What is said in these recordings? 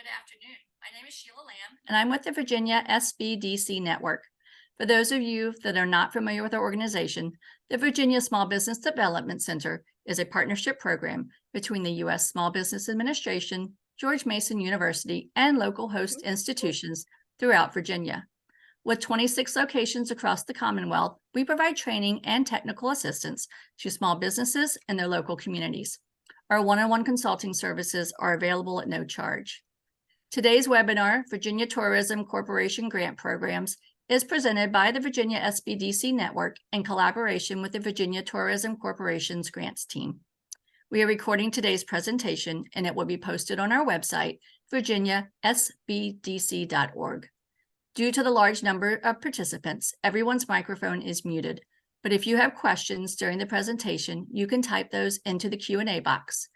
afternoon. My name is Sheila Lamb, and I'm with the Virginia SBDC Network. For those of you that are not familiar with our organization, the Virginia Small Business Development Center is a partnership program between the U.S. Small Business Administration, George Mason University, and local host institutions throughout Virginia. With 26 locations across the Commonwealth, we provide training and technical assistance to small businesses and their local communities. Our one-on-one consulting services are available at no charge. Today's webinar, Virginia Tourism Corporation Grant Programs, is presented by the Virginia SBDC Network in collaboration with the Virginia Tourism Corporation's grants team. We are recording today's presentation, and it will be posted on our website, virginiasbdc.org. Due to the large number of participants, everyone's microphone is muted. But if you have questions during the presentation, you can type those into the Q&A box.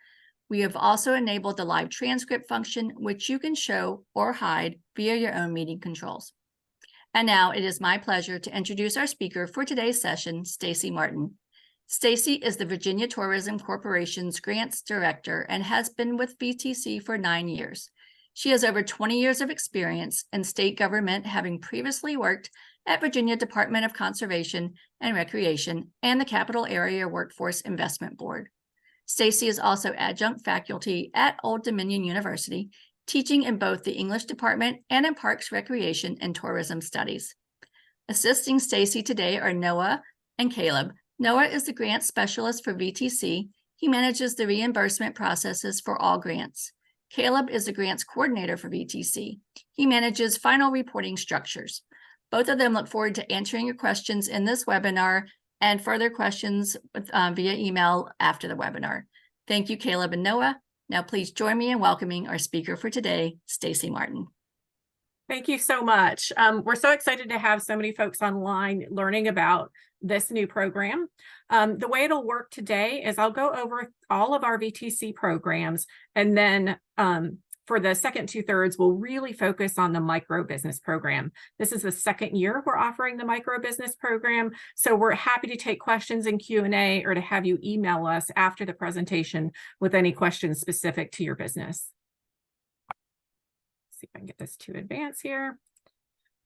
We have also enabled the live transcript function, which you can show or hide via your own meeting controls. And now it is my pleasure to introduce our speaker for today's session, Staci Martin. Staci is the Virginia Tourism Corporation's Grants Director and has been with VTC for 9 years. She has over 20 years of experience in state government, having previously worked at Virginia Department of Conservation and Recreation and the Capital Area Workforce Investment Board. Staci is also adjunct faculty at Old Dominion University, teaching in both the English department and in Parks, Recreation, and Tourism Studies. Assisting Staci today are Noah and Caleb. Noah is the grant specialist for VTC. He manages the reimbursement processes for all grants. Caleb is the grants coordinator for VTC. He manages final reporting structures. Both of them look forward to answering your questions in this webinar and further questions via email after the webinar. Thank you, Caleb and Noah. Now, please join me in welcoming our speaker for today, Staci Martin. Thank you so much. We're so excited to have so many folks online learning about this new program. The way it'll work today is I'll go over all of our VTC programs, and then for the second 2/3, we'll really focus on the microbusiness program. This is the second year we're offering the microbusiness program, so we're happy to take questions in Q&A or to have you email us after the presentation with any questions specific to your business. Let's see if I can get this to advance here.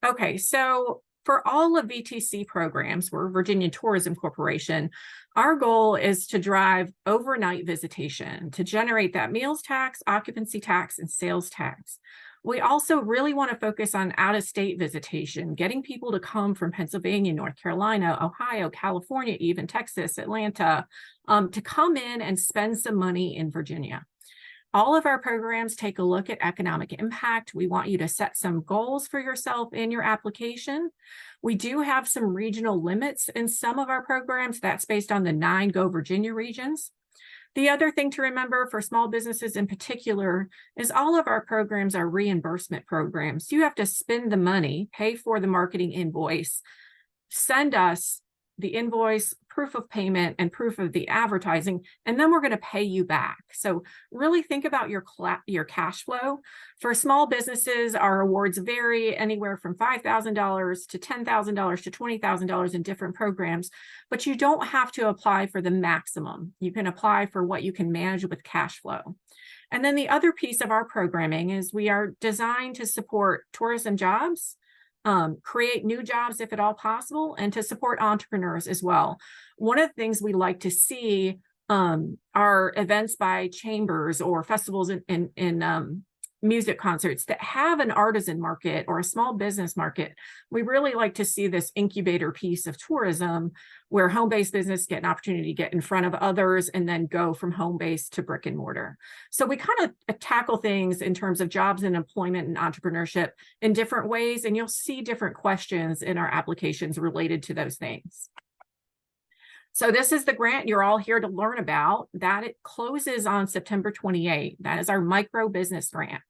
Okay, so for all of VTC programs, we're Virginia Tourism Corporation, our goal is to drive overnight visitation, to generate that meals tax, occupancy tax, and sales tax. We also really want to focus on out-of-state visitation, getting people to come from Pennsylvania, North Carolina, Ohio, California, even Texas, Atlanta, to come in and spend some money in Virginia. All of our programs take a look at economic impact. We want you to set some goals for yourself in your application. We do have some regional limits in some of our programs. That's based on the 9 Go Virginia regions. The other thing to remember for small businesses in particular is all of our programs are reimbursement programs. You have to spend the money, pay for the marketing invoice, send us the invoice, proof of payment, and proof of the advertising, and then we're going to pay you back. So really think about your cash flow. For small businesses, our awards vary anywhere from $5,000 to $10,000 to $20,000 in different programs, but you don't have to apply for the maximum. You can apply for what you can manage with cash flow. And then the other piece of our programming is we are designed to support tourism jobs, create new jobs if at all possible, and to support entrepreneurs as well. One of the things we like to see are events by chambers or festivals in music concerts that have an artisan market or a small business market. We really like to see this incubator piece of tourism where home-based business get an opportunity to get in front of others and then go from home-based to brick and mortar. So we kind of tackle things in terms of jobs and employment and entrepreneurship in different ways, and you'll see different questions in our applications related to those things. So this is the grant you're all here to learn about. That it closes on September 28. That is our micro business grant.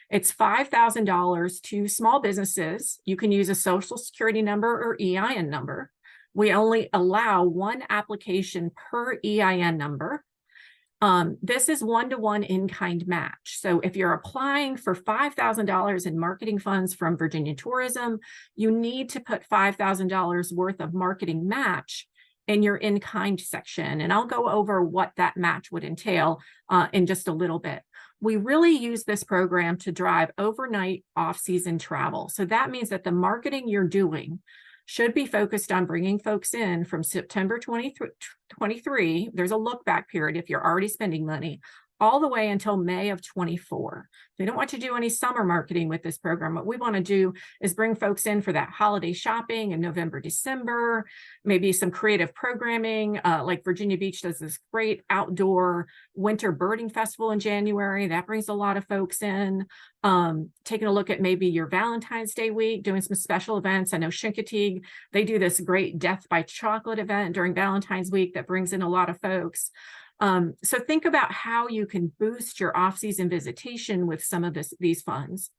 It's $5,000 to small businesses. You can use a social security number or EIN number. We only allow one application per EIN number. This is one-to-one in-kind match. So if you're applying for $5,000 in marketing funds from Virginia Tourism, you need to put $5,000 worth of marketing match in your in-kind section. And I'll go over what that match would entail in just a little bit. We really use this program to drive overnight off-season travel. So that means that the marketing you're doing should be focused on bringing folks in from September 23. There's a look back period if you're already spending money, all the way until May of 24. We don't want to do any summer marketing with this program. What we want to do is bring folks in for that holiday shopping in November, December, maybe some creative programming, like Virginia Beach does this great outdoor winter birding festival in January. That brings a lot of folks in. Taking a look at maybe your Valentine's Day week, doing some special events. I know Chincoteague, they do this great Death by Chocolate event during Valentine's week that brings in a lot of folks. So think about how you can boost your off-season visitation with some of these funds.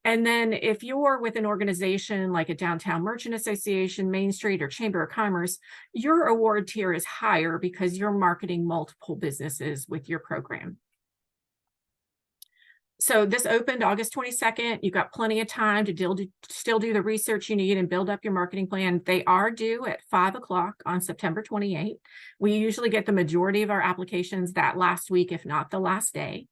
And then if you're with an organization like a Downtown Merchant Association, Main Street, or Chamber of Commerce, your award tier is higher because you're marketing multiple businesses with your program. So this opened August 22nd. You've got plenty of time to still do the research you need and build up your marketing plan. They are due at 5 o'clock on September 28th. We usually get the majority of our applications that last week, if not the last day.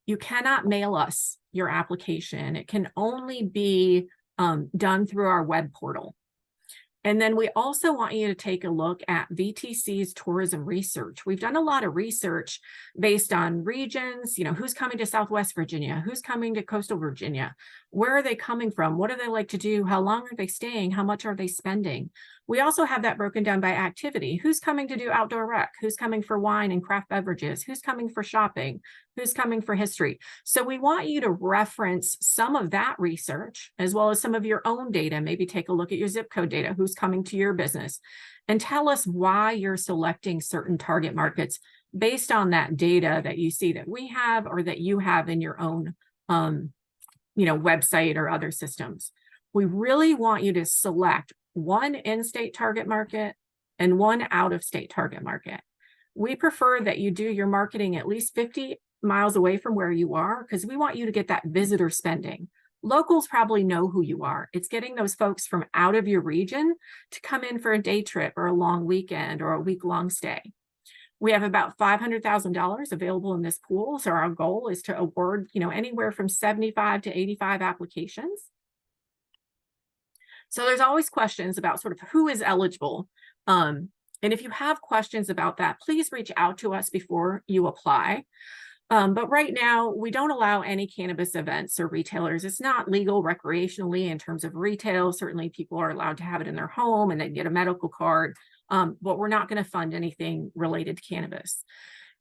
You cannot mail us your application. It can only be done through our web portal. And then we also want you to take a look at VTC's tourism research. We've done a lot of research based on regions, who's coming to Southwest Virginia, who's coming to Coastal Virginia, where are they coming from, what do they like to do, how long are they staying, how much are they spending. We also have that broken down by activity. Who's coming to do outdoor rec? Who's coming for wine and craft beverages? Who's coming for shopping? Who's coming for history? So we want you to reference some of that research as well as some of your own data. Maybe take a look at your zip code data, who's coming to your business, and tell us why you're selecting certain target markets based on that data that you see that we have or that you have in your own website or other systems. We really want you to select one in-state target market and one out-of-state target market. We prefer that you do your marketing at least 50 miles away from where you are because we want you to get that visitor spending. Locals probably know who you are. It's getting those folks from out of your region to come in for a day trip or a long weekend or a week-long stay. We have about $500,000 available in this pool. So our goal is to award, anywhere from 75 to 85 applications. So there's always questions about sort of who is eligible. And if you have questions about that, please reach out to us before you apply. But right now, we don't allow any cannabis events or retailers. It's not legal recreationally in terms of retail. Certainly people are allowed to have it in their home and they get a medical card, but we're not going to fund anything related to cannabis.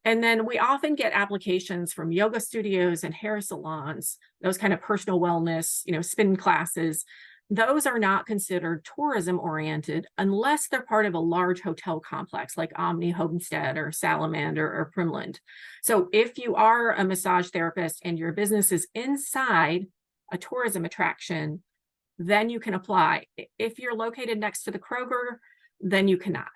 And then we often get applications from yoga studios and hair salons, those kind of personal wellness, spin classes. Those are not considered tourism oriented unless they're part of a large hotel complex like Omni Homestead or Salamander or Primland. So if you are a massage therapist and your business is inside a tourism attraction, then you can apply. If you're located next to the Kroger, then you cannot.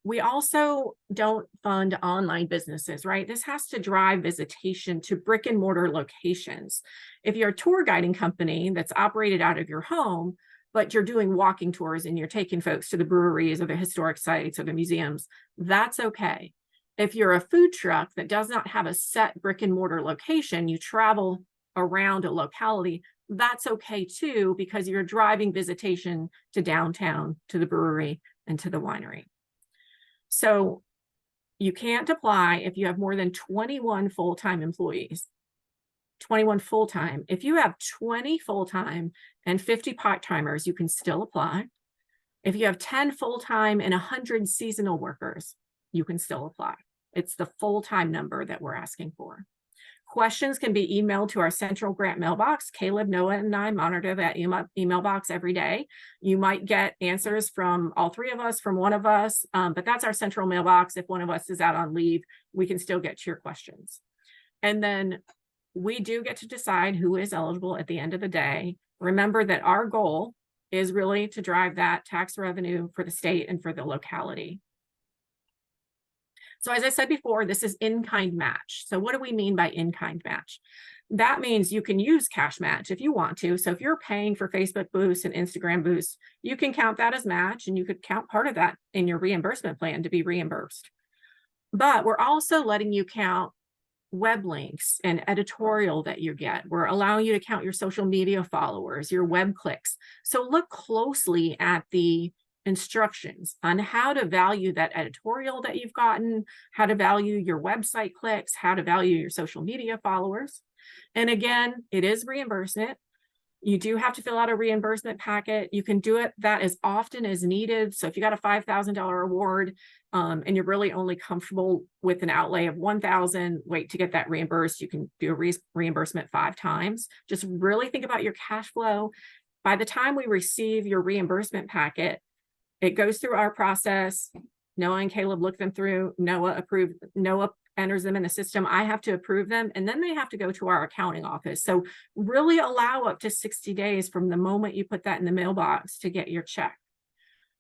We also don't fund online businesses, right? This has to drive visitation to brick and mortar locations. If you're a tour guiding company that's operated out of your home, but you're doing walking tours and you're taking folks to the breweries or the historic sites or the museums, that's okay. If you're a food truck that does not have a set brick and mortar location, you travel around a locality, that's okay too, because you're driving visitation to downtown, to the brewery, and to the winery. So you can't apply if you have more than 21 full-time employees. 21 full-time. If you have 20 full-time and 50 part-timers, you can still apply. If you have 10 full-time and 100 seasonal workers, you can still apply. It's the full-time number that we're asking for. Questions can be emailed to our central grant mailbox. Caleb, Noah, and I monitor that email box every day. You might get answers from all three of us, from one of us, but that's our central mailbox. If one of us is out on leave, we can still get to your questions. And then we do get to decide who is eligible at the end of the day. Remember that our goal is really to drive that tax revenue for the state and for the locality. So as I said before, this is in-kind match. So what do we mean by in-kind match? That means you can use cash match if you want to. So if you're paying for Facebook boosts and Instagram boosts, you can count that as match, and you could count part of that in your reimbursement plan to be reimbursed. But we're also letting you count web links and editorial that you get. We're allowing you to count your social media followers, your web clicks. So look closely at the instructions on how to value that editorial that you've gotten, how to value your website clicks, how to value your social media followers. And again, it is reimbursement. You do have to fill out a reimbursement packet. You can do that as often as needed. So if you got a $5,000 award and you're really only comfortable with an outlay of $1,000, wait to get that reimbursed. You can do a reimbursement 5 times. Just really think about your cash flow. By the time we receive your reimbursement packet, it goes through our process. Noah and Caleb look them through. Noah enters them in the system. I have to approve them, and then they have to go to our accounting office. So really allow up to 60 days from the moment you put that in the mailbox to get your check.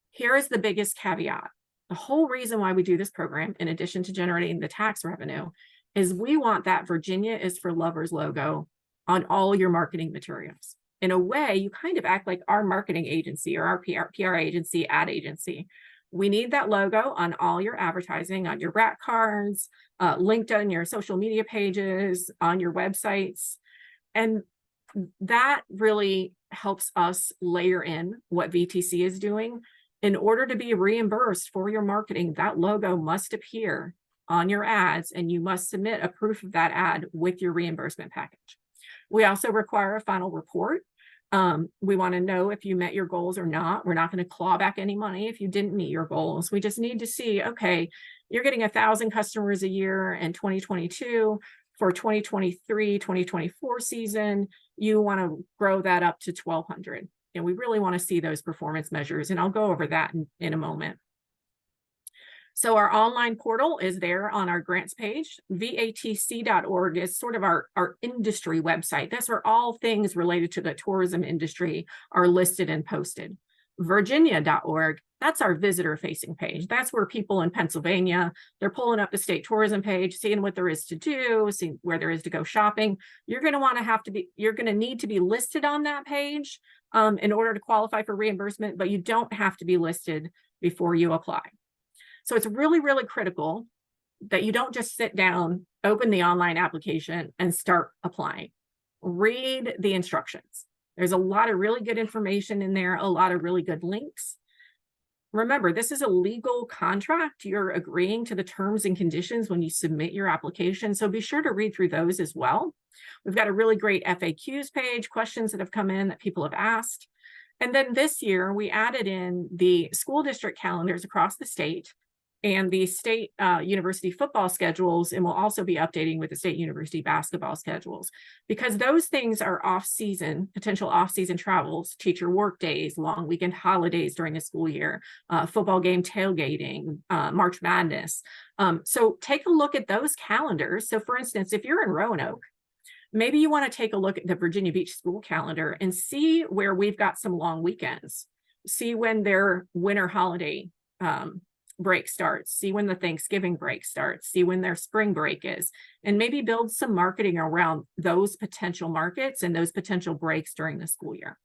Here is the biggest caveat. The whole reason why we do this program, in addition to generating the tax revenue, is we want that Virginia is for Lovers logo on all your marketing materials. In a way, you kind of act like our marketing agency or our PR agency, ad agency. We need that logo on all your advertising, on your rack cards, linked on your social media pages, on your websites. And that really helps us layer in what VTC is doing. In order to be reimbursed for your marketing, that logo must appear on your ads, and you must submit a proof of that ad with your reimbursement package. We also require a final report. We want to know if you met your goals or not. We're not going to claw back any money if you didn't meet your goals. We just need to see, okay, you're getting 1,000 customers a year in 2022. For 2023, 2024 season, you want to grow that up to 1,200. And we really want to see those performance measures. And I'll go over that in a moment. So our online portal is there on our grants page. vatc.org is sort of our industry website. That's where all things related to the tourism industry are listed and posted. Virginia.org, that's our visitor-facing page. That's where people in Pennsylvania, they're pulling up the state tourism page, seeing what there is to do, seeing where there is to go shopping. You're going to need to be listed on that page in order to qualify for reimbursement, but you don't have to be listed before you apply. So it's really, really critical that you don't just sit down, open the online application, and start applying. Read the instructions. There's a lot of really good information in there, a lot of really good links. Remember, this is a legal contract. You're agreeing to the terms and conditions when you submit your application. So be sure to read through those as well. We've got a really great FAQs page, questions that have come in that people have asked. And then this year, we added in the school district calendars across the state and the state university football schedules, and we'll also be updating with the state university basketball schedules, because those things are off-season, potential off-season travels, teacher work days, long weekend holidays during the school year, football game tailgating, March Madness. So take a look at those calendars. So for instance, if you're in Roanoke, maybe you want to take a look at the Virginia Beach school calendar and see where we've got some long weekends, see when their winter holiday break starts, see when the Thanksgiving break starts, see when their spring break is, and maybe build some marketing around those potential markets and those potential breaks during the school year.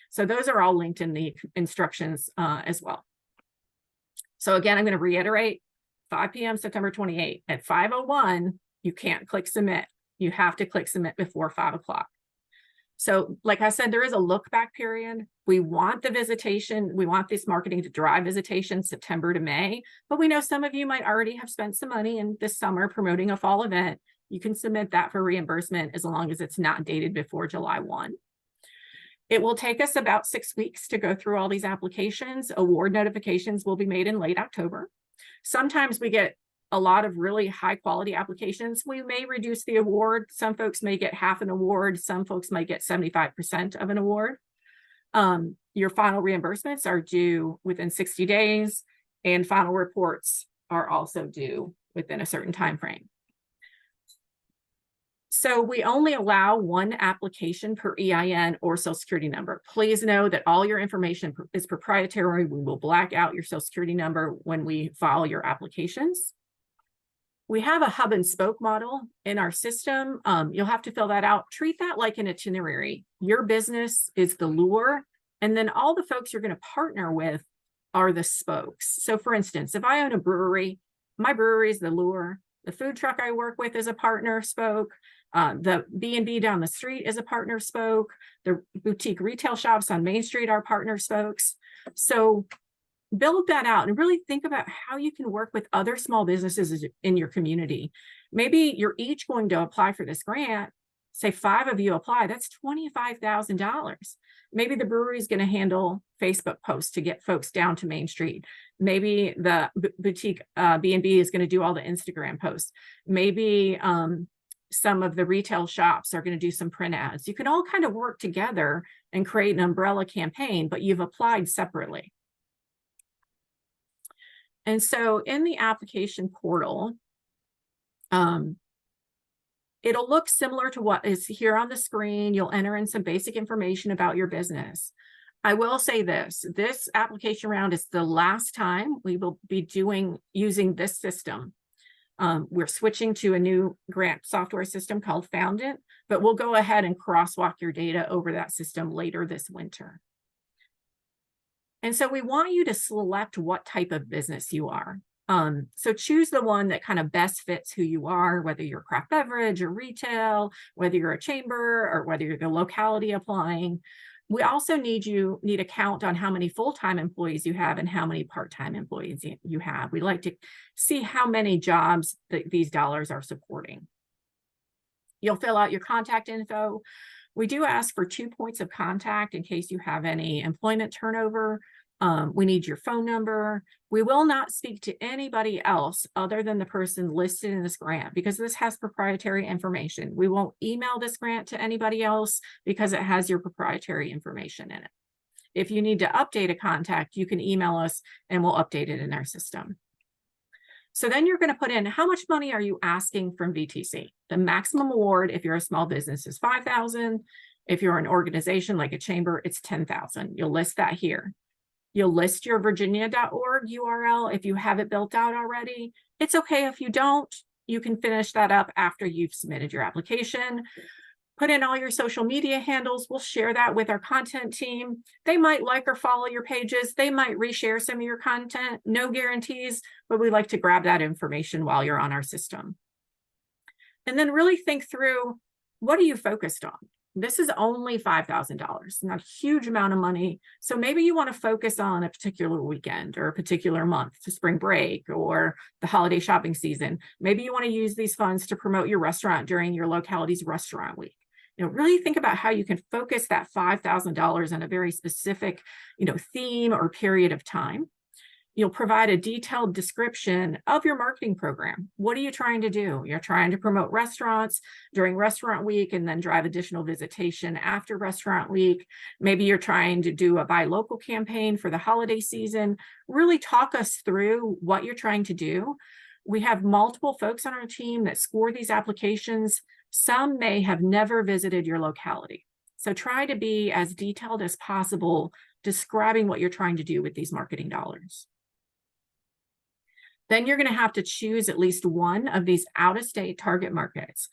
So those are all linked in the instructions as well. So again, I'm going to reiterate, 5 p.m. September 28th at 5:01, you can't click submit. You have to click submit before 5 o'clock. So like I said, there is a look back period. We want the visitation. We want this marketing to drive visitation September to May, but we know some of you might already have spent some money in this summer promoting a fall event. You can submit that for reimbursement as long as it's not dated before July 1. It will take us about 6 weeks to go through all these applications. Award notifications will be made in late October. Sometimes we get a lot of really high quality applications. We may reduce the award. Some folks may get half an award. Some folks might get 75% of an award. Your final reimbursements are due within 60 days, and final reports are also due within a certain time frame. So we only allow one application per EIN or Social Security number. Please know that all your information is proprietary. We will black out your Social Security number when we file your applications. We have a hub and spoke model in our system. You'll have to fill that out. Treat that like an itinerary. Your business is the lure, and then all the folks you're going to partner with are the spokes. So for instance, if I own a brewery, my brewery is the lure, The food truck I work with is a partner spoke. The B&B down the street is a partner spoke. The boutique retail shops on Main Street are partner spokes. So build that out and really think about how you can work with other small businesses in your community. Maybe you're each going to apply for this grant. Say 5 of you apply, that's $25,000. Maybe the brewery is going to handle Facebook posts to get folks down to Main Street. Maybe the boutique B&B is going to do all the Instagram posts. Maybe some of the retail shops are going to do some print ads. You can all kind of work together and create an umbrella campaign, but you've applied separately. And so in the application portal, it'll look similar to what is here on the screen. You'll enter in some basic information about your business. I will say this application round is the last time we will be using this system. We're switching to a new grant software system called Found It, but we'll go ahead and crosswalk your data over that system later this winter. And so we want you to select what type of business you are. So choose the one that kind of best fits who you are, whether you're craft beverage or retail, whether you're a chamber or whether you're the locality applying. We also need a count on how many full-time employees you have and how many part-time employees you have. We'd like to see how many jobs that these dollars are supporting. You'll fill out your contact info. We do ask for 2 points of contact in case you have any employment turnover. We need your phone number. We will not speak to anybody else other than the person listed in this grant because this has proprietary information. We won't email this grant to anybody else because it has your proprietary information in it. If you need to update a contact, you can email us and we'll update it in our system. So then you're going to put in how much money are you asking from VTC? The maximum award, if you're a small business, is $5,000. If you're an organization like a chamber, it's $10,000. You'll list that here. You'll list your virginia.org URL if you have it built out already. It's okay if you don't. You can finish that up after you've submitted your application. Put in all your social media handles. We'll share that with our content team. They might like or follow your pages. They might reshare some of your content. No guarantees, but we like to grab that information while you're on our system. And then really think through, what are you focused on? This is only $5,000, not a huge amount of money. So maybe you want to focus on a particular weekend or a particular month to spring break or the holiday shopping season. Maybe you want to use these funds to promote your restaurant during your locality's restaurant week. Really think about how you can focus that $5,000 on a very specific, theme or period of time. You'll provide a detailed description of your marketing program. What are you trying to do? You're trying to promote restaurants during restaurant week and then drive additional visitation after restaurant week. Maybe you're trying to do a buy local campaign for the holiday season. Really talk us through what you're trying to do. We have multiple folks on our team that score these applications. Some may have never visited your locality. So try to be as detailed as possible describing what you're trying to do with these marketing dollars. Then you're going to have to choose at least one of these out-of-state target markets.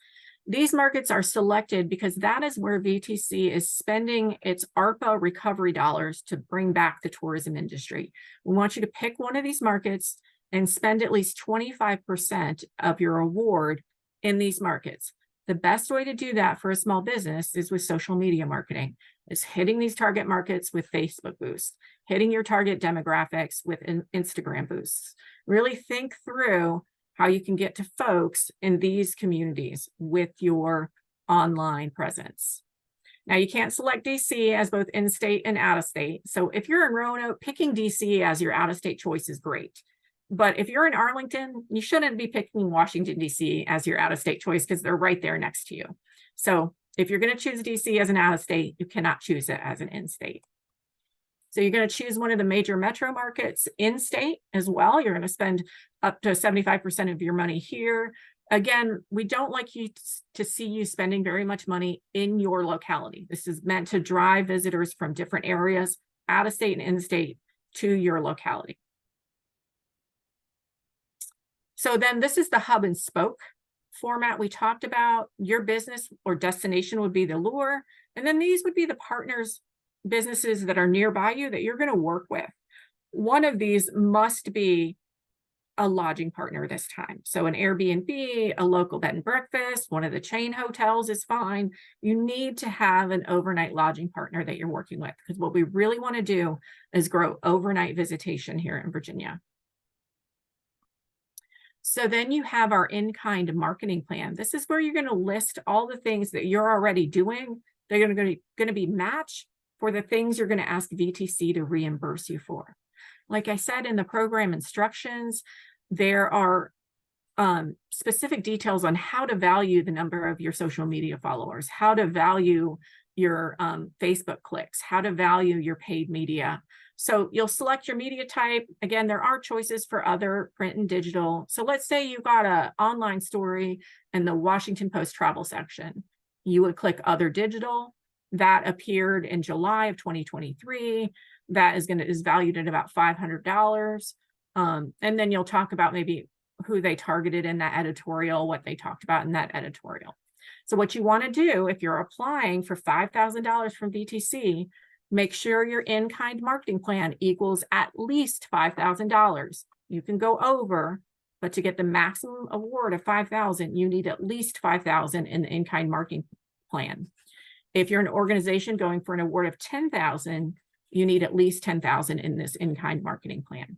These markets are selected because that is where VTC is spending its ARPA recovery dollars to bring back the tourism industry. We want you to pick one of these markets and spend at least 25% of your award in these markets. The best way to do that for a small business is with social media marketing. Is hitting these target markets with Facebook boosts, hitting your target demographics with Instagram boosts. Really think through how you can get to folks in these communities with your online presence. Now, you can't select DC as both in-state and out-of-state. So if you're in Roanoke, picking DC as your out-of-state choice is great. But if you're in Arlington, you shouldn't be picking Washington, DC as your out-of-state choice because they're right there next to you. So if you're going to choose DC as an out-of-state, you cannot choose it as an in-state. So you're going to choose one of the major metro markets in-state as well. You're going to spend up to 75% of your money here. Again, we don't like you to see you spending very much money in your locality. This is meant to drive visitors from different areas, out-of-state and in-state, to your locality. So then this is the hub and spoke format we talked about. Your business or destination would be the lure. And then these would be the partners, businesses that are nearby you that you're going to work with. One of these must be a lodging partner this time. So an Airbnb, a local bed and breakfast, one of the chain hotels is fine. You need to have an overnight lodging partner that you're working with, because what we really want to do is grow overnight visitation here in Virginia. So then you have our in-kind marketing plan. This is where you're going to list all the things that you're already doing. They're going to be matched for the things you're going to ask VTC to reimburse you for. Like I said in the program instructions, there are specific details on how to value the number of your social media followers, how to value your Facebook clicks, how to value your paid media. So you'll select your media type. Again, there are choices for other print and digital. So let's say you got an online story in the Washington Post travel section. You would click other digital. That appeared in July of 2023. That is valued at about $500. And then you'll talk about maybe who they targeted in that editorial, what they talked about in that editorial. So what you want to do if you're applying for $5,000 from VTC, make sure your in-kind marketing plan equals at least $5,000. You can go over, but to get the maximum award of $5,000, you need at least $5,000 in the in-kind marketing plan. If you're an organization going for an award of $10,000, you need at least $10,000 in this in-kind marketing plan.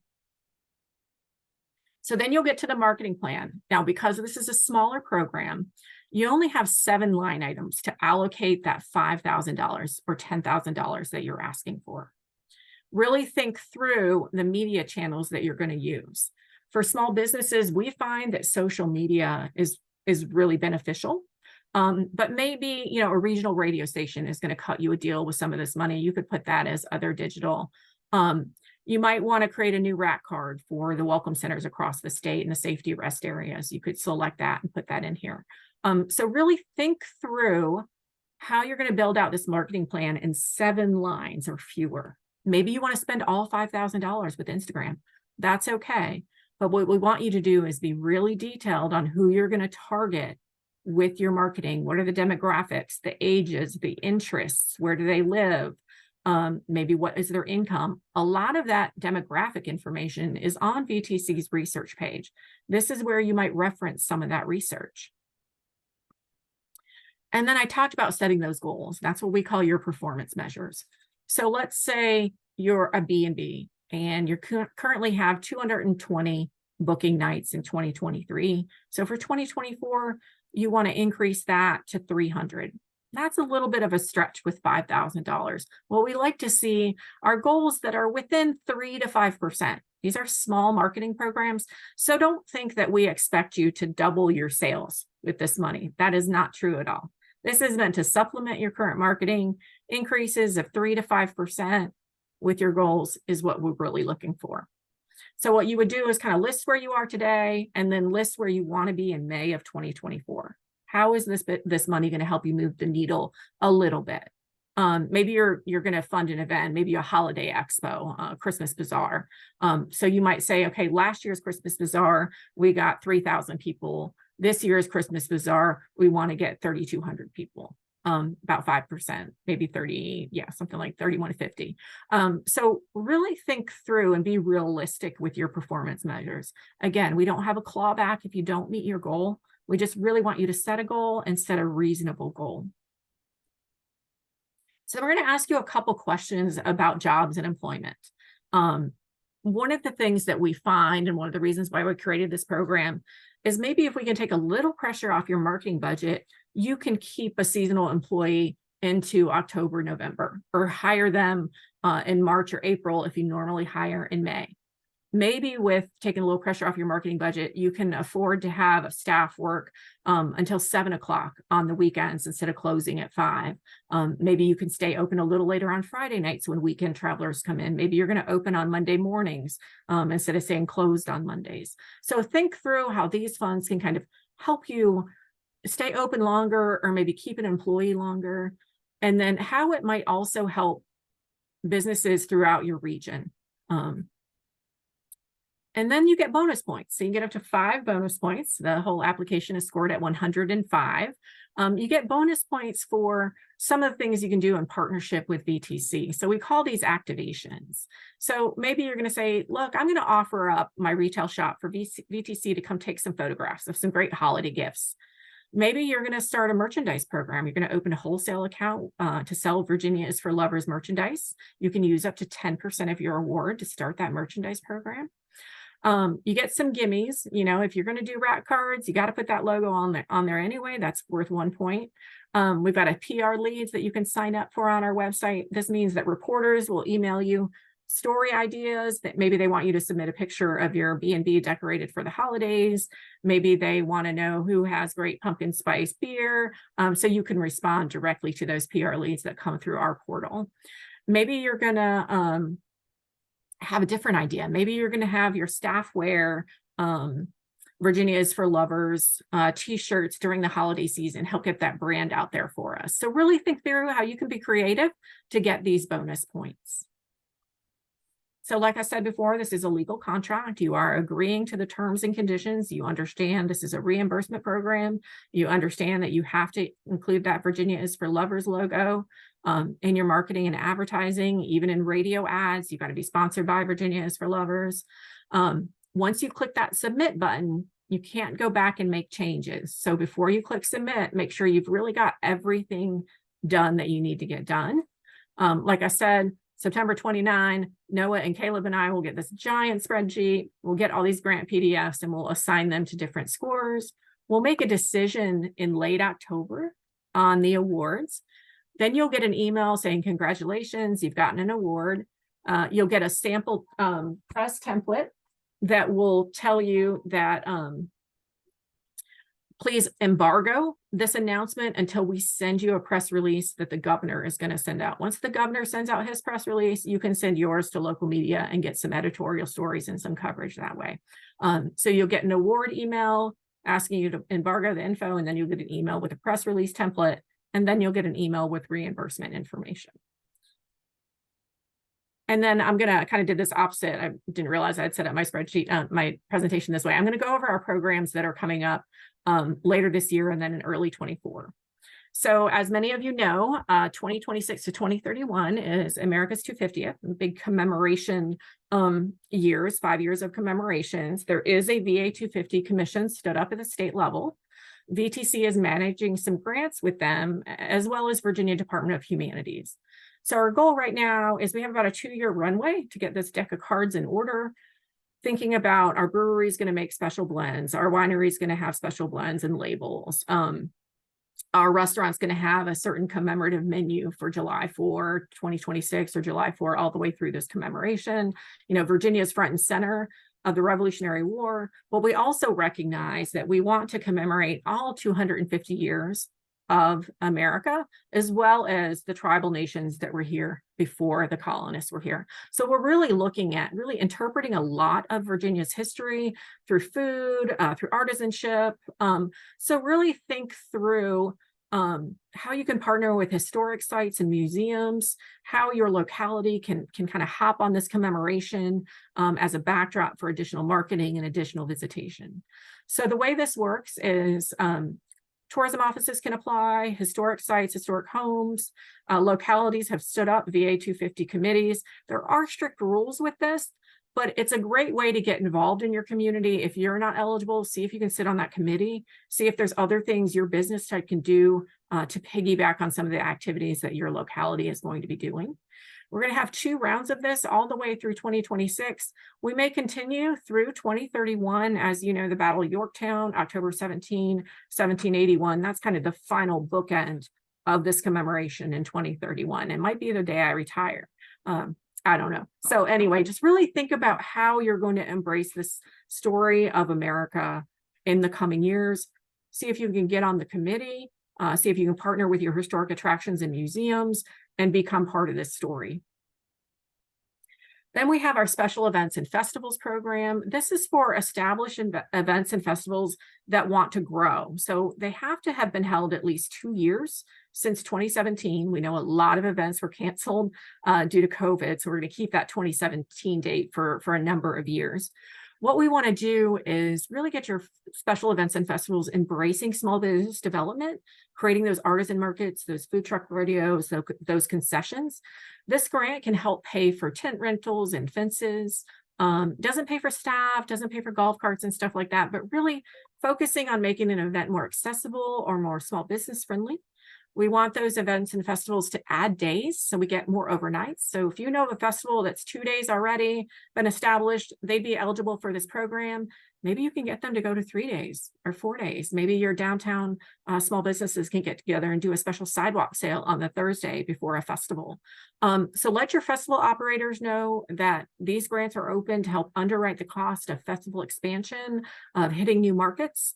So then you'll get to the marketing plan. Now, because this is a smaller program, you only have 7 line items to allocate that $5,000 or $10,000 that you're asking for. Really think through the media channels that you're going to use. For small businesses, we find that social media is really beneficial. But maybe, a regional radio station is going to cut you a deal with some of this money. You could put that as other digital. You might want to create a new rack card for the welcome centers across the state and the safety rest areas. You could select that and put that in here. So really think through how you're going to build out this marketing plan in 7 lines or fewer. Maybe you want to spend all $5,000 with Instagram. That's okay. But what we want you to do is be really detailed on who you're going to target with your marketing. What are the demographics, the ages, the interests, where do they live? Maybe what is their income? A lot of that demographic information is on VTC's research page. This is where you might reference some of that research. And then I talked about setting those goals. That's what we call your performance measures. So let's say you're a B&B and you currently have 220 booking nights in 2023. So for 2024, you want to increase that to 300. That's a little bit of a stretch with $5,000. What we like to see are goals that are within 3 to 5%. These are small marketing programs. So don't think that we expect you to double your sales with this money. That is not true at all. This is meant to supplement your current marketing. Increases of 3 to 5% with your goals is what we're really looking for. So what you would do is kind of list where you are today and then list where you want to be in May of 2024. How is this money going to help you move the needle a little bit? Maybe you're going to fund an event, maybe a holiday expo, Christmas Bazaar. So you might say, okay, last year's Christmas Bazaar, we got 3,000 people. This year's Christmas Bazaar, we want to get 3,200 people. About 5%, maybe 30, something like 31 to 50. So really think through and be realistic with your performance measures. Again, we don't have a clawback if you don't meet your goal. We just really want you to set a goal and set a reasonable goal. So we're going to ask you a couple questions about jobs and employment. One of the things that we find, and one of the reasons why we created this program, is maybe if we can take a little pressure off your marketing budget, you can keep a seasonal employee into October, November, or hire them in March or April if you normally hire in May. Maybe with taking a little pressure off your marketing budget, you can afford to have staff work until 7 o'clock on the weekends instead of closing at 5. Maybe you can stay open a little later on Friday nights when weekend travelers come in. Maybe you're going to open on Monday mornings instead of staying closed on Mondays. So think through how these funds can kind of help you stay open longer or maybe keep an employee longer, and then how it might also help businesses throughout your region. And then you get bonus points. So you get up to 5 bonus points. The whole application is scored at 105. You get bonus points for some of the things you can do in partnership with VTC. So we call these activations. So maybe you're going to say, look, I'm going to offer up my retail shop for VTC to come take some photographs of some great holiday gifts. Maybe you're going to start a merchandise program. You're going to open a wholesale account to sell Virginia is for Lovers merchandise. You can use up to 10% of your award to start that merchandise program. You get some gimmies. You know, if you're going to do rat cards, you got to put that logo on there anyway. That's worth 1 point. We've got a PR leads that you can sign up for on our website. This means that reporters will email you story ideas that maybe they want you to submit a picture of your B&B decorated for the holidays. Maybe they want to know who has great pumpkin spice beer. So you can respond directly to those PR leads that come through our portal. Maybe you're going to have a different idea. Maybe you're going to have your staff wear Virginia is for Lovers t-shirts during the holiday season, help get that brand out there for us. So really think through how you can be creative to get these bonus points. So like I said before, this is a legal contract. You are agreeing to the terms and conditions. You understand this is a reimbursement program. You understand that you have to include that Virginia is for Lovers logo in your marketing and advertising, even in radio ads. You've got to be sponsored by Virginia is for Lovers. Once you click that submit button, you can't go back and make changes. So before you click submit, make sure you've really got everything done that you need to get done. Like I said, September 29, Noah and Caleb and I will get this giant spreadsheet. We'll get all these grant PDFs and we'll assign them to different scores. We'll make a decision in late October on the awards. Then you'll get an email saying, congratulations, you've gotten an award. You'll get a sample press template that will tell you that please embargo this announcement until we send you a press release that the governor is going to send out. Once the governor sends out his press release, you can send yours to local media and get some editorial stories and some coverage that way. So you'll get an award email asking you to embargo the info, and then you'll get an email with a press release template, and then you'll get an email with reimbursement information. And then I'm going to kind of did this opposite. I didn't realize I'd set up my spreadsheet, my presentation this way. I'm going to go over our programs that are coming up later this year and then in early 24. So as many of you know, 2026 to 2031 is America's 250th, big commemoration years, 5 years of commemorations. There is a VA 250 commission stood up at the state level. VTC is managing some grants with them, as well as Virginia Department of Humanities. So our goal right now is we have about a 2-year runway to get this deck of cards in order. Thinking about our brewery is going to make special blends. Our winery is going to have special blends and labels. Our restaurant's going to have a certain commemorative menu for July 4, 2026 or July 4 all the way through this commemoration. You know, Virginia is front and center of the Revolutionary War, but we also recognize that we want to commemorate all 250 years of America, as well as the tribal nations that were here before the colonists were here. So we're really looking at really interpreting a lot of Virginia's history through food, through artisanship. So really think through how you can partner with historic sites and museums, how your locality can kind of hop on this commemoration as a backdrop for additional marketing and additional visitation. So the way this works is tourism offices can apply, historic sites, historic homes, localities have stood up VA 250 committees. There are strict rules with this, but it's a great way to get involved in your community. If you're not eligible, see if you can sit on that committee, see if there's other things your business type can do to piggyback on some of the activities that your locality is going to be doing. We're going to have 2 rounds of this all the way through 2026. We may continue through 2031, as you know, the Battle of Yorktown, October 17, 1781. That's kind of the final bookend of this commemoration in 2031. It might be the day I retire. I don't know. So anyway, just really think about how you're going to embrace this story of America in the coming years. See if you can get on the committee, see if you can partner with your historic attractions and museums and become part of this story. Then we have our special events and festivals program. This is for established events and festivals that want to grow. So they have to have been held at least 2 years since 2017. We know a lot of events were canceled due to COVID. So we're going to keep that 2017 date for a number of years. What we want to do is really get your special events and festivals embracing small business development, creating those artisan markets, those food truck rodeos, those concessions. This grant can help pay for tent rentals and fences, doesn't pay for staff, doesn't pay for golf carts and stuff like that, but really focusing on making an event more accessible or more small business friendly. We want those events and festivals to add days so we get more overnights. So if you know of a festival that's 2 days already been established, they'd be eligible for this program. Maybe you can get them to go to 3 days or 4 days. Maybe your downtown small businesses can get together and do a special sidewalk sale on the Thursday before a festival. So let your festival operators know that these grants are open to help underwrite the cost of festival expansion, of hitting new markets.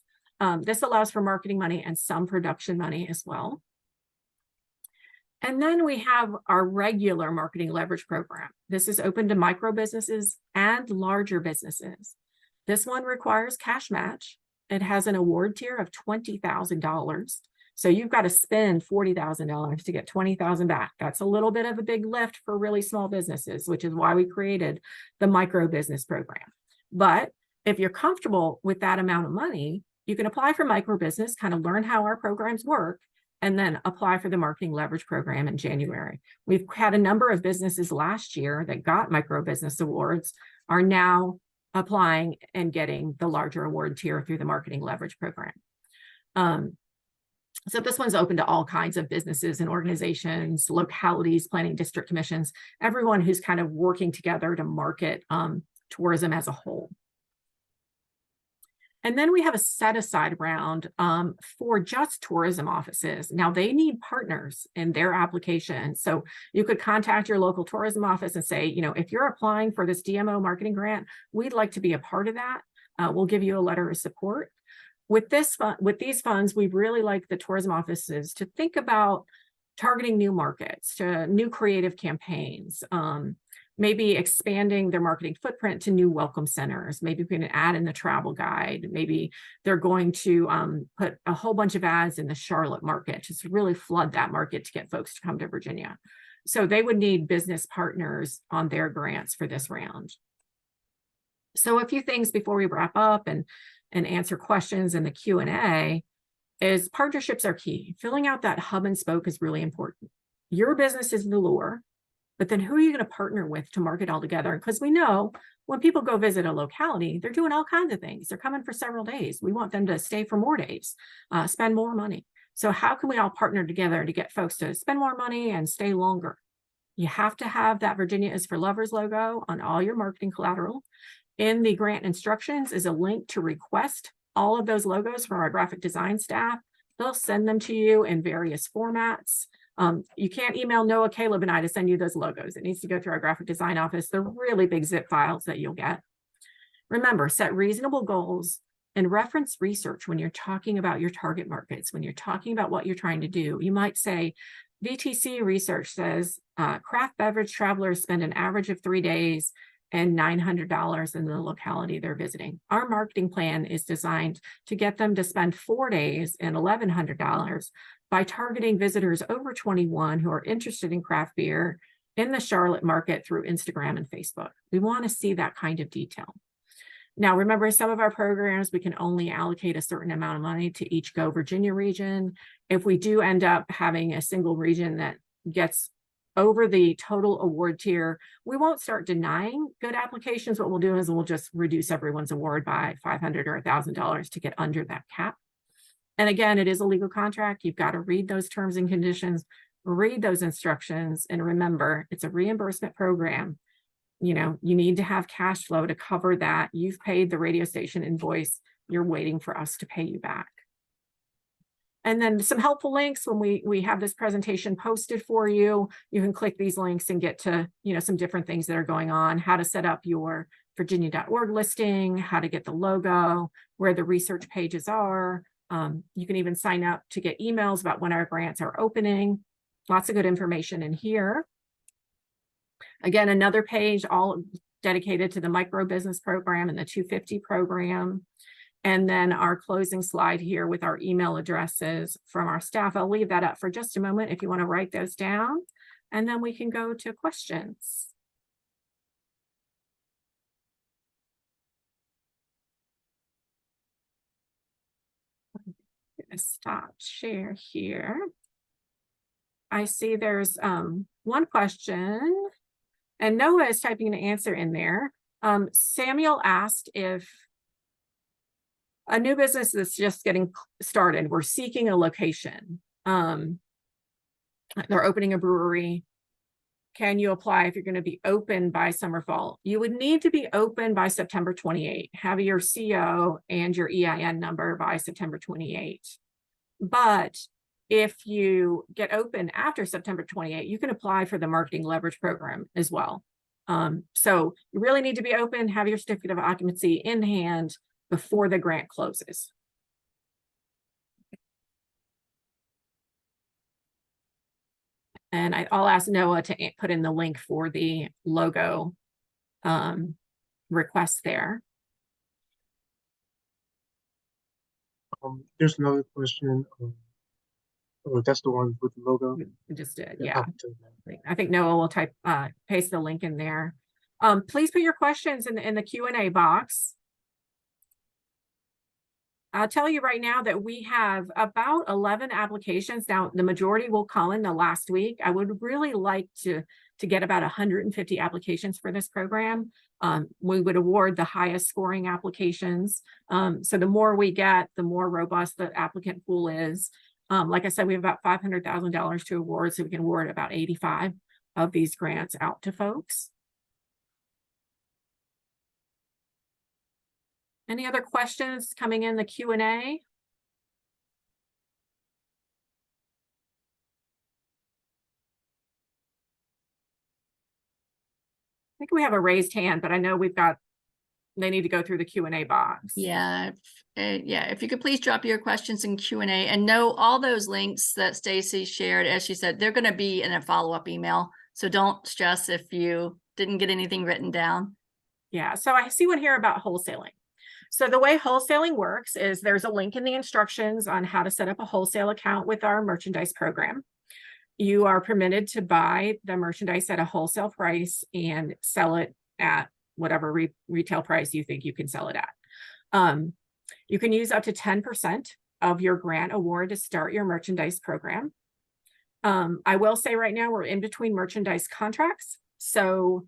This allows for marketing money and some production money as well. And then we have our regular marketing leverage program. This is open to micro businesses and larger businesses. This one requires cash match. It has an award tier of $20,000. So you've got to spend $40,000 to get $20,000 back. That's a little bit of a big lift for really small businesses, which is why we created the micro business program. But if you're comfortable with that amount of money, you can apply for micro business, kind of learn how our programs work, and then apply for the marketing leverage program in January. We've had a number of businesses last year that got micro business awards are now applying and getting the larger award tier through the marketing leverage program. So this one's open to all kinds of businesses and organizations, localities, planning district commissions, everyone who's kind of working together to market tourism as a whole. And then we have a set aside round for just tourism offices. Now they need partners in their application. So you could contact your local tourism office and say, you know, if you're applying for this DMO marketing grant, we'd like to be a part of that. We'll give you a letter of support. With these funds, we really like the tourism offices to think about targeting new markets, to new creative campaigns, maybe expanding their marketing footprint to new welcome centers. Maybe we can add in the travel guide. Maybe they're going to put a whole bunch of ads in the Charlotte market, just really flood that market to get folks to come to Virginia. So they would need business partners on their grants for this round. So a few things before we wrap up and answer questions in the Q&A is partnerships are key. Filling out that hub and spoke is really important. Your business is the lure, but then who are you going to partner with to market all together? Because we know when people go visit a locality, they're doing all kinds of things. They're coming for several days. We want them to stay for more days, spend more money. So how can we all partner together to get folks to spend more money and stay longer? You have to have that Virginia is for Lovers logo on all your marketing collateral. In the grant instructions is a link to request all of those logos from our graphic design staff. They'll send them to you in various formats. You can't email Noah, Caleb, and I to send you those logos. It needs to go through our graphic design office. They're really big zip files that you'll get. Remember, set reasonable goals and reference research when you're talking about your target markets, when you're talking about what you're trying to do. You might say, VTC research says craft beverage travelers spend an average of 3 days and $900 in the locality they're visiting. Our marketing plan is designed to get them to spend 4 days and $1,100 by targeting visitors over 21 who are interested in craft beer in the Charlotte market through Instagram and Facebook. We want to see that kind of detail. Now, remember, some of our programs, we can only allocate a certain amount of money to each Go Virginia region. If we do end up having a single region that gets over the total award tier, we won't start denying good applications. What we'll do is we'll just reduce everyone's award by $500 or $1,000 to get under that cap. And again, it is a legal contract. You've got to read those terms and conditions, read those instructions, and remember, it's a reimbursement program. You know, you need to have cash flow to cover that. You've paid the radio station invoice. You're waiting for us to pay you back. And then some helpful links when we have this presentation posted for you. You can click these links and get to, you know, some different things that are going on, how to set up your virginia.org listing, how to get the logo, where the research pages are. You can even sign up to get emails about when our grants are opening. Lots of good information in here. Again, another page all dedicated to the micro business program and the 250 program. And then our closing slide here with our email addresses from our staff. I'll leave that up for just a moment if you want to write those down, and then we can go to questions. stop share here. I see there's one question, and Noah is typing an answer in there. Samuel asked if a new business that's just getting started, we're seeking a location. They're opening a brewery. Can you apply if you're going to be open by summer fall? You would need to be open by September 28. Have your CO and your EIN number by September 28. But if you get open after September 28, you can apply for the Marketing Leverage Program as well. So you really need to be open, have your certificate of occupancy in hand before the grant closes. And I'll ask Noah to put in the link for the logo request there. There's another question. Oh, that's the one with the logo. We just did, yeah. I think Noah will paste the link in there. Please put your questions in the Q&A box. I'll tell you right now that we have about 11 applications. Now, the majority will come in the last week. I would really like to get about 150 applications for this program. We would award the highest scoring applications. So the more we get, the more robust the applicant pool is. Like I said, we have about $500,000 to award, so we can award about 85 of these grants out to folks. Any other questions coming in the Q&A? I think we have a raised hand, but I know they need to go through the Q&A box. Yeah. If you could please drop your questions in Q&A, and know all those links that Staci shared, as she said, they're going to be in a follow-up email. So don't stress if you didn't get anything written down. Yeah. So I see one here about wholesaling. So the way wholesaling works is there's a link in the instructions on how to set up a wholesale account with our merchandise program. You are permitted to buy the merchandise at a wholesale price and sell it at whatever retail price you think you can sell it at. You can use up to 10% of your grant award to start your merchandise program. I will say right now we're in between merchandise contracts. So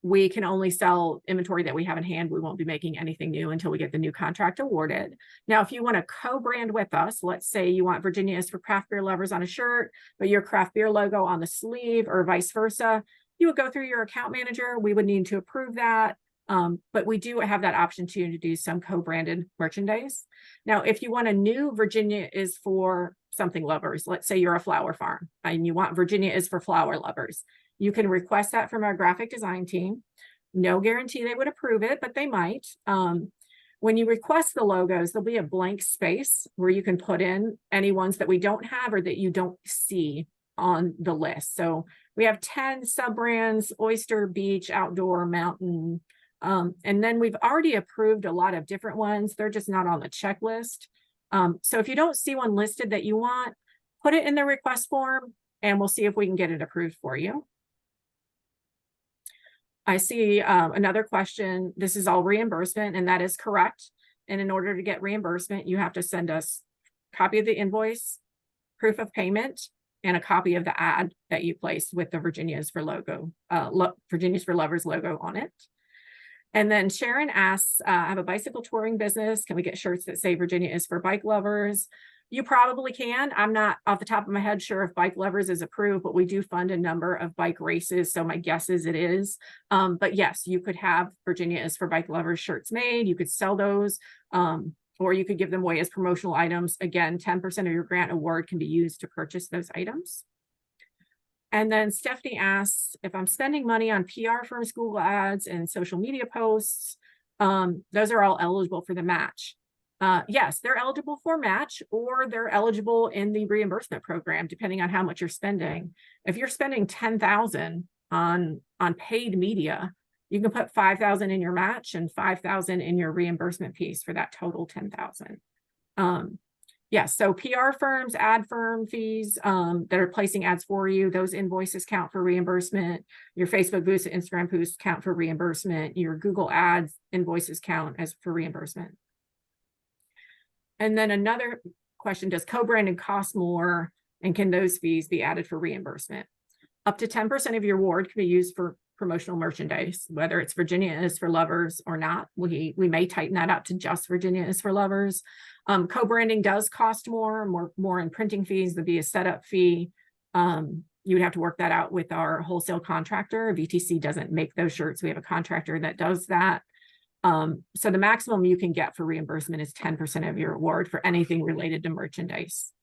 we can only sell inventory that we have in hand. We won't be making anything new until we get the new contract awarded. Now, if you want to co-brand with us, let's say you want Virginia is for Craft Beer Lovers on a shirt, but your craft beer logo on the sleeve or vice versa, you would go through your account manager. We would need to approve that. But we do have that option to do some co-branded merchandise. Now, if you want a new Virginia is for something lovers, let's say you're a flower farm and you want Virginia is for flower lovers, you can request that from our graphic design team. No guarantee they would approve it, but they might. When you request the logos, there'll be a blank space where you can put in any ones that we don't have or that you don't see on the list. So we have 10 sub-brands: Oyster, Beach, Outdoor, Mountain. And then we've already approved a lot of different ones. They're just not on the checklist. So if you don't see one listed that you want, put it in the request form and we'll see if we can get it approved for you. I see another question. This is all reimbursement, and that is correct. And in order to get reimbursement, you have to send us a copy of the invoice, proof of payment, and a copy of the ad that you placed with the Virginia's for Virginia's for Lovers logo on it. And then Sharon asks, I have a bicycle touring business. Can we get shirts that say Virginia is for bike lovers? You probably can. I'm not off the top of my head sure if Bike Lovers is approved, but we do fund a number of bike races. So my guess is it is. But yes, you could have Virginia is for Bike Lovers shirts made. You could sell those, or you could give them away as promotional items. Again, 10% of your grant award can be used to purchase those items. And then Stephanie asks, if I'm spending money on PR firms, Google ads, and social media posts, those are all eligible for the match. Yes, they're eligible for match, or they're eligible in the reimbursement program, depending on how much you're spending. If you're spending $10,000 on paid media, you can put $5,000 in your match and $5,000 in your reimbursement piece for that total $10,000. Yes, so PR firms, ad firm fees that are placing ads for you, those invoices count for reimbursement. Your Facebook boosts and Instagram posts count for reimbursement. Your Google ads invoices count as for reimbursement. And then another question, does co-branding cost more, and can those fees be added for reimbursement? Up to 10% of your award can be used for promotional merchandise, whether it's Virginia is for Lovers or not. We may tighten that up to just Virginia is for Lovers. Co-branding does cost more in printing fees. There'd be a setup fee. You would have to work that out with our wholesale contractor. VTC doesn't make those shirts. We have a contractor that does that. So the maximum you can get for reimbursement is 10% of your award for anything related to merchandise.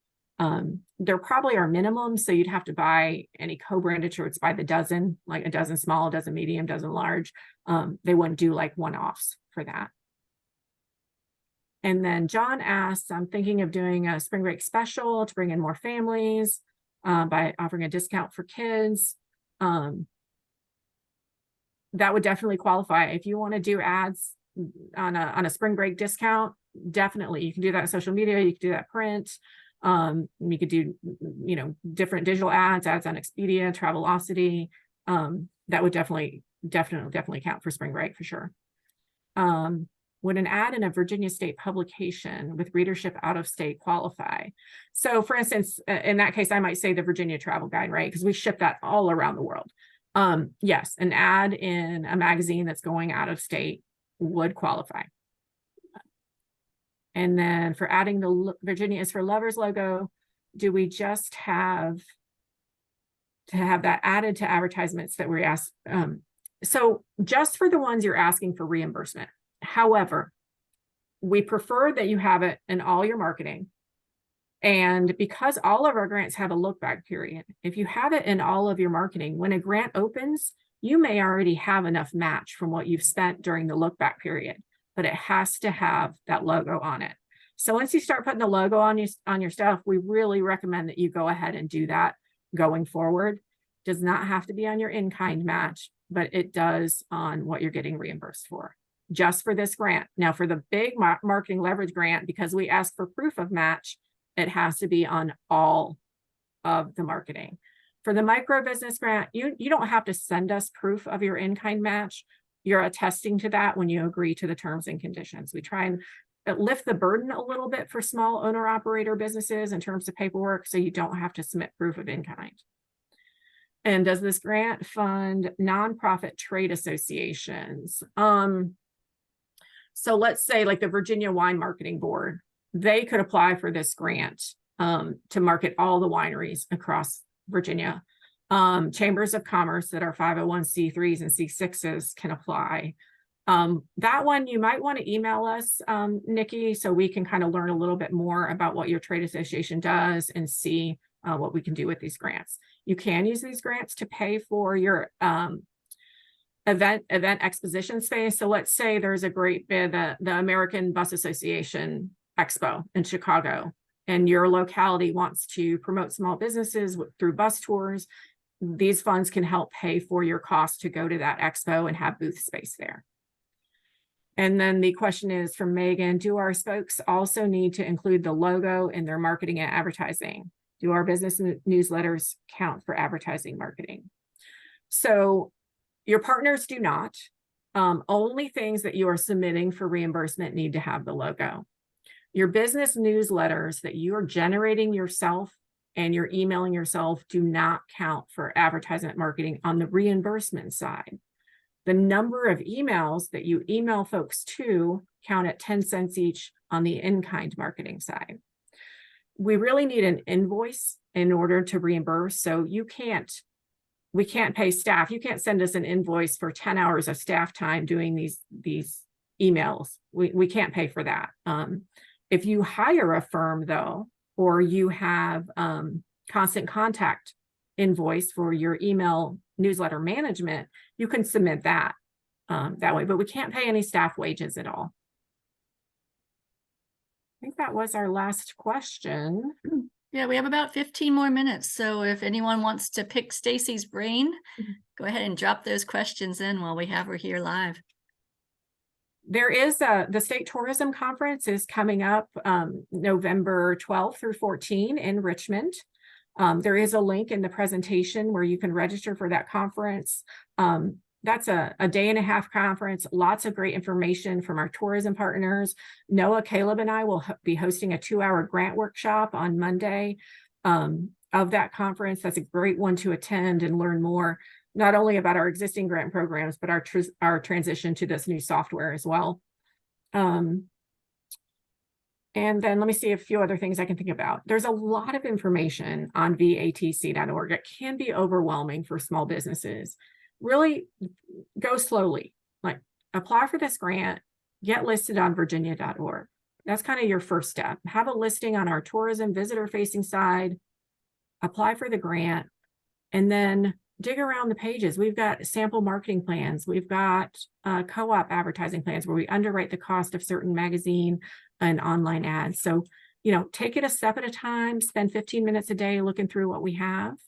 There probably are minimums, so you'd have to buy any co-branded shirts by the dozen, like a dozen small, a dozen medium, dozen large. They wouldn't do like one-offs for that. And then John asks, I'm thinking of doing a spring break special to bring in more families by offering a discount for kids. That would definitely qualify. If you want to do ads on a spring break discount, definitely you can do that on social media, you can do that print. You could do, different digital ads on Expedia, Travelocity. That would definitely count for spring break for sure. Would an ad in a Virginia state publication with readership out of state qualify? So for instance, in that case, I might say the Virginia Travel Guide, right? Because we ship that all around the world. Yes, an ad in a magazine that's going out of state would qualify. And then for adding the Virginia is for Lovers logo, do we just have to have that added to advertisements that we asked? So just for the ones you're asking for reimbursement. However, we prefer that you have it in all your marketing. And because all of our grants have a look back period, if you have it in all of your marketing, when a grant opens, you may already have enough match from what you've spent during the look back period, but it has to have that logo on it. So once you start putting the logo on your stuff, we really recommend that you go ahead and do that going forward. Does not have to be on your in-kind match, but it does on what you're getting reimbursed for, just for this grant. Now for the big marketing leverage grant, because we ask for proof of match, it has to be on all of the marketing. For the micro business grant, you don't have to send us proof of your in-kind match. You're attesting to that when you agree to the terms and conditions. We try and lift the burden a little bit for small owner operator businesses in terms of paperwork, so you don't have to submit proof of in-kind. And does this grant fund nonprofit trade associations? So let's say like the Virginia Wine Marketing Board, they could apply for this grant to market all the wineries across Virginia. Chambers of commerce that are 501c3s and C6s can apply. That one you might want to email us, Nikki, so we can kind of learn a little bit more about what your trade association does and see what we can do with these grants. You can use these grants to pay for your event exposition space. So let's say there's a great bid, the American Bus Association Expo in Chicago, and your locality wants to promote small businesses through bus tours. These funds can help pay for your cost to go to that expo and have booth space there. And then the question is from Megan, do our spokes also need to include the logo in their marketing and advertising? Do our business newsletters count for advertising marketing? So your partners do not. Only things that you are submitting for reimbursement need to have the logo. Your business newsletters that you are generating yourself and you're emailing yourself do not count for advertisement marketing on the reimbursement side. The number of emails that you email folks to count at 10 cents each on the in-kind marketing side. We really need an invoice in order to reimburse. So we can't pay staff. You can't send us an invoice for 10 hours of staff time doing these emails. We can't pay for that. If you hire a firm though, or you have constant contact invoice for your email newsletter management, you can submit that that way, but we can't pay any staff wages at all. I think that was our last question. Yeah, we have about 15 more minutes. So if anyone wants to pick Staci's brain, go ahead and drop those questions in while we have her here live. There is the State Tourism Conference is coming up November 12th through 14 in Richmond. There is a link in the presentation where you can register for that conference. That's a 1.5-day conference, lots of great information from our tourism partners. Noah, Caleb, and I will be hosting a 2-hour grant workshop on Monday of that conference. That's a great one to attend and learn more, not only about our existing grant programs, but our transition to this new software as well. And then let me see a few other things I can think about. There's a lot of information on vatc.org. It can be overwhelming for small businesses. Really go slowly, like apply for this grant, get listed on virginia.org. That's kind of your first step. Have a listing on our tourism visitor facing side, apply for the grant, and then dig around the pages. We've got sample marketing plans. We've got co-op advertising plans where we underwrite the cost of certain magazine and online ads. So, you know, take it a step at a time, spend 15 minutes a day looking through what we have.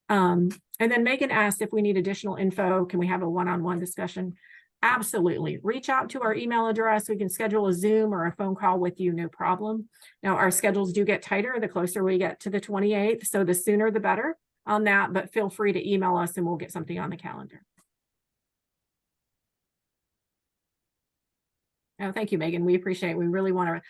And then Megan asked if we need additional info. Can we have a one-on-one discussion? Absolutely. Reach out to our email address. We can schedule a Zoom or a phone call with you, no problem. Now, our schedules do get tighter the closer we get to the 28th. So the sooner the better on that, but feel free to email us and we'll get something on the calendar. Oh, thank you, Megan. We appreciate it. We really want to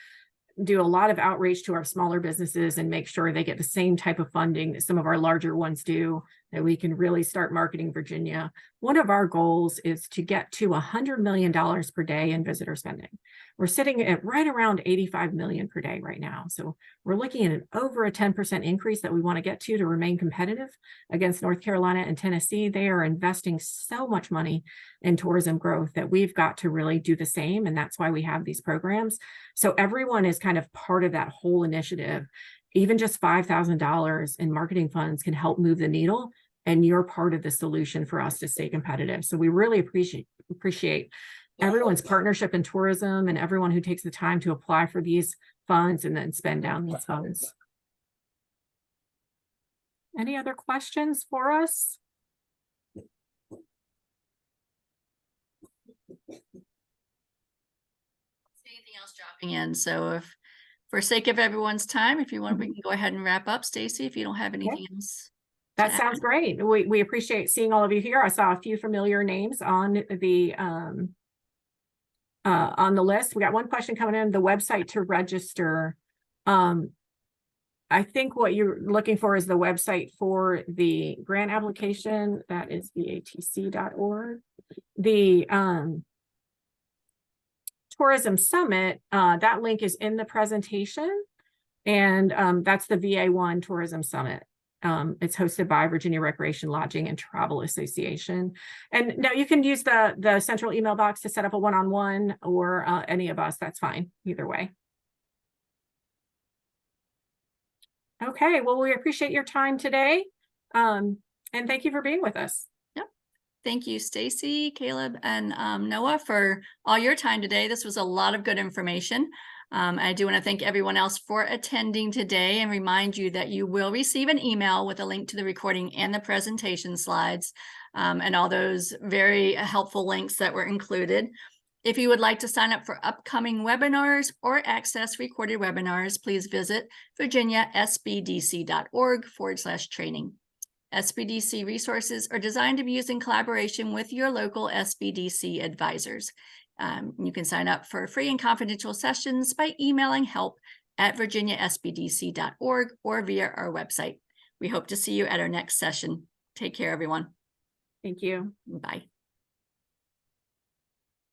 do a lot of outreach to our smaller businesses and make sure they get the same type of funding that some of our larger ones do, that we can really start marketing Virginia. One of our goals is to get to $100 million per day in visitor spending. We're sitting at right around 85 million per day right now. So we're looking at over a 10% increase that we want to get to remain competitive against North Carolina and Tennessee. They are investing so much money in tourism growth that we've got to really do the same. And that's why we have these programs. So everyone is kind of part of that whole initiative. Even just $5,000 in marketing funds can help move the needle. And you're part of the solution for us to stay competitive. So we really appreciate everyone's partnership in tourism and everyone who takes the time to apply for these funds and then spend down these funds. Any other questions for us? Anything else dropping in? So if, for sake of everyone's time, if you want, we can go ahead and wrap up. Staci, if you don't have anything else. That sounds great. We appreciate seeing all of you here. I saw a few familiar names on the list. We got one question coming in, the website to register. I think what you're looking for is the website for the grant application. That is vatc.org. The Tourism Summit, that link is in the presentation, and that's the VA1 Tourism Summit. It's hosted by Virginia Recreation Lodging and Travel Association. And now you can use the central email box to set up a one-on-one or any of us. That's fine, either way. Okay, well, we appreciate your time today. And thank you for being with us. Yep. Thank you, Staci, Caleb, and Noah, for all your time today. This was a lot of good information. I do want to thank everyone else for attending today and remind you that you will receive an email with a link to the recording and the presentation slides and all those very helpful links that were included. If you would like to sign up for upcoming webinars or access recorded webinars, please visit virginiasbdc.org/training. SBDC resources are designed to be used in collaboration with your local SBDC advisors. You can sign up for free and confidential sessions by emailing help@virginiasbdc.org or via our website. We hope to see you at our next session. Take care, everyone. Thank you. Bye.